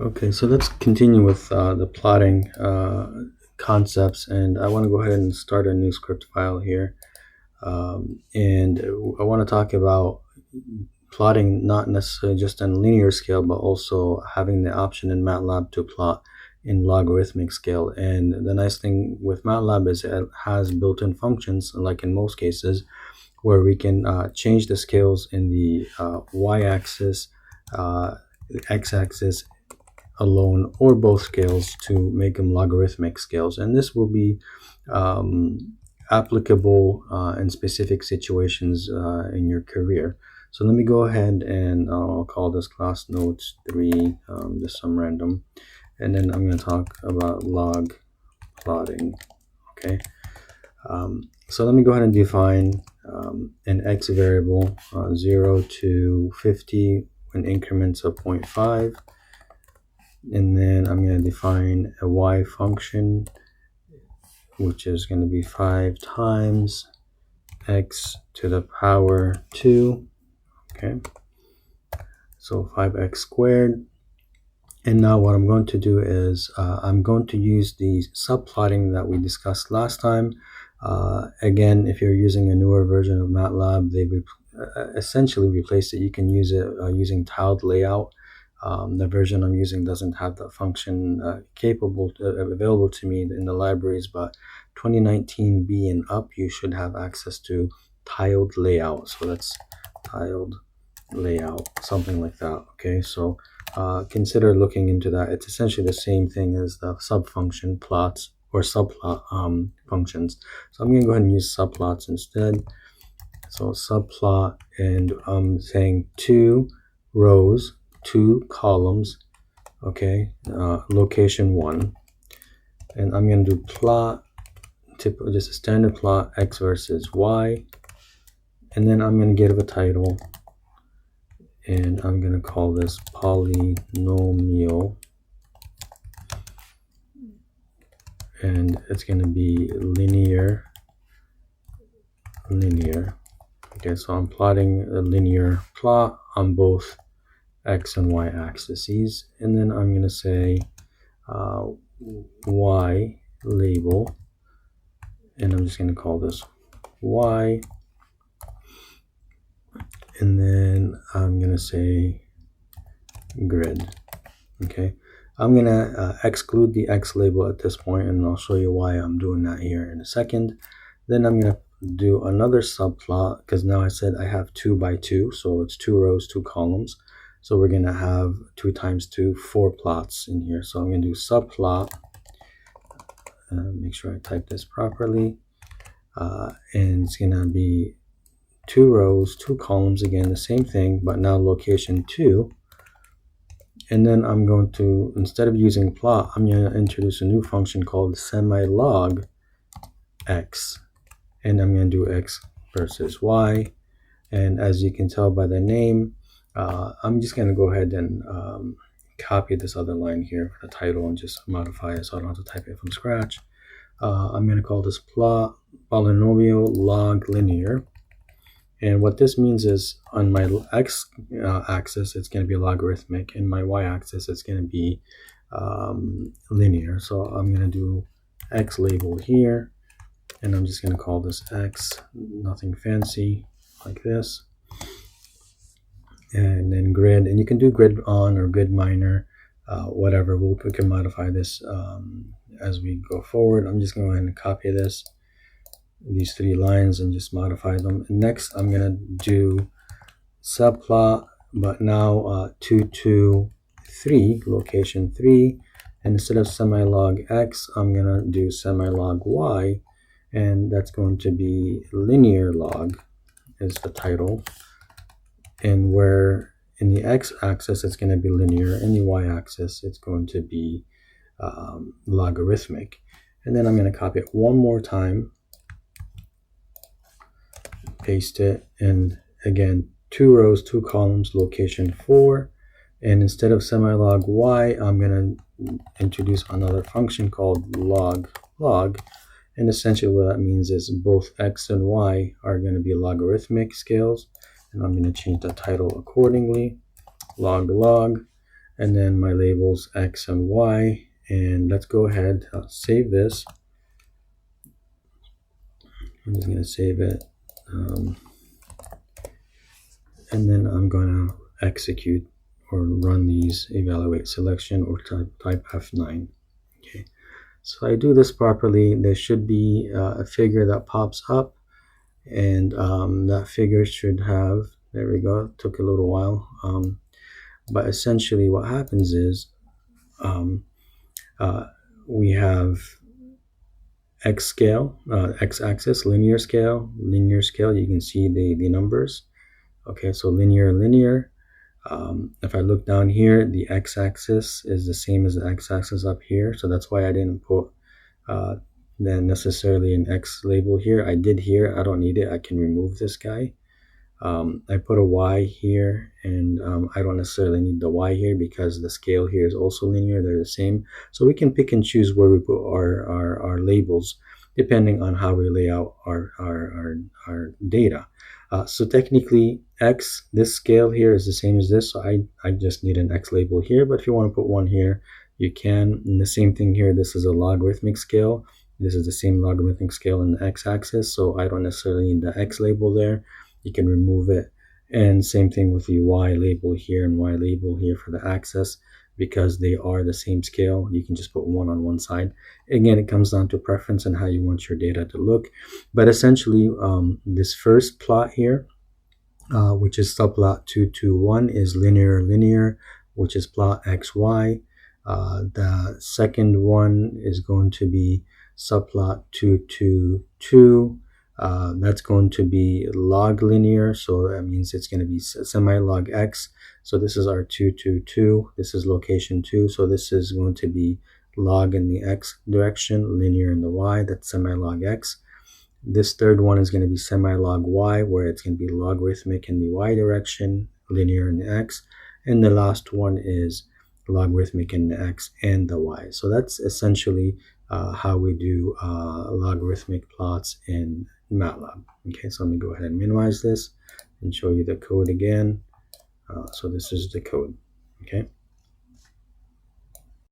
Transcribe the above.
Okay, so let's continue with the plotting concepts, and I want to go ahead and start a new script file here. And I want to talk about plotting not necessarily just on linear scale, but also having the option in MATLAB to plot in logarithmic scale. And the nice thing with MATLAB is it has built-in functions, like in most cases, where we can change the scales in the y-axis, x-axis, alone, or both scales to make them logarithmic scales. And this will be applicable in specific situations in your career. So let me go ahead and I'll call this class notes 3, just some random, and then I'm going to talk about log plotting. Okay, so let me go ahead and define an x variable 0 to 50 in increments of 0.5. And then I'm going to define a y function, which is going to be 5 times x to the power 2. Okay, so 5x squared. And now what I'm going to do is I'm going to use the subplotting that we discussed last time. Again, if you're using a newer version of MATLAB, they've essentially replaced it. You can use it using tiled layout. The version I'm using doesn't have that function available to me in the libraries, but 2019B and up, you should have access to tiled layout. So that's tiled layout, something like that. Okay, so consider looking into that. It's essentially the same thing as the subfunction plots or subplot functions. So I'm going to go ahead and use subplots instead. So subplot, and I'm saying 2 rows, 2 columns, okay, location 1, and I'm going to do plot, just a standard plot, x versus y, and then I'm going to give a title, and I'm going to call this polynomial, and it's going to be linear. Okay, so I'm plotting a linear plot on both x and y axes, and then I'm going to say y label, and I'm just going to call this y, and then I'm going to say grid. Okay, I'm going to exclude the x label at this point, and I'll show you why I'm doing that here in a second. Then I'm going to do another subplot, because now I said I have 2 by 2, so it's 2 rows, 2 columns. So we're going to have 2 times 2, 4 plots in here. So I'm going to do subplot, make sure I type this properly, and it's going to be 2 rows, 2 columns, again the same thing, but now location 2. And then I'm going to, instead of using plot, I'm going to introduce a new function called semilog x, and I'm going to do x versus y. And as you can tell by the name, I'm just going to go ahead and copy this other line here for the title and just modify it so I don't have to type it from scratch. I'm going to call this plot polynomial log linear. And what this means is on my x axis, it's going to be logarithmic, and my y axis, it's going to be linear. So I'm going to do x label here, and I'm just going to call this x, nothing fancy, like this. And then grid, and you can do grid on or grid minor, whatever. We can modify this as we go forward. I'm just going to go ahead and copy these 3 lines and just modify them. And next, I'm going to do subplot, but now 2 to 3, location 3, and instead of semilog x, I'm going to do semilog y, and that's going to be linear log is the title. And where in the x-axis it's going to be linear, in the y-axis it's going to be logarithmic. And then I'm going to copy it one more time, paste it, and again 2 rows, 2 columns, location 4. And instead of semilog y, I'm going to introduce another function called loglog. And essentially what that means is both x and y are going to be logarithmic scales. And I'm going to change the title accordingly, loglog. and then my labels X and Y. And let's go ahead, save this. I'm just going to save it. And then I'm going to execute or run these evaluate selection or type F9. Okay, so I do this properly. There should be a figure that pops up, and that figure should have, there we go, it took a little while, but essentially what happens is we have X scale, X-axis, linear scale, you can see the numbers. Okay, so linear. If I look down here, the X-axis is the same as the X-axis up here, so that's why I didn't put then necessarily an X label here. I did here, I don't need it, I can remove this guy. I put a Y here, and I don't necessarily need the Y here because the scale here is also linear, they're the same. So we can pick and choose where we put our labels depending on how we lay out our data. So technically X, this scale here is the same as this, so I just need an X label here, but if you want to put one here, you can. And the same thing here, this is a logarithmic scale. This is the same logarithmic scale in the X-axis, so I don't necessarily need the X label there. You can remove it. And same thing with the Y label here and Y label here for the axis, because they are the same scale. You can just put one on one side. Again, it comes down to preference and how you want your data to look. But essentially, this first plot here, which is subplot 221, is linear, which is plot XY. The second one is going to be subplot 222. That's going to be log linear, so that means it's going to be semi-log X. So this is our 222. This is location 2. So this is going to be log in the X direction, linear in the Y. That's semi-log X. This third one is going to be semi-log Y, where it's going to be logarithmic in the Y direction, linear in the X. And the last one is logarithmic in the X and the Y. So that's essentially how we do logarithmic plots in MATLAB. Okay, so let me go ahead and minimize this and show you the code again. So this is the code. Okay.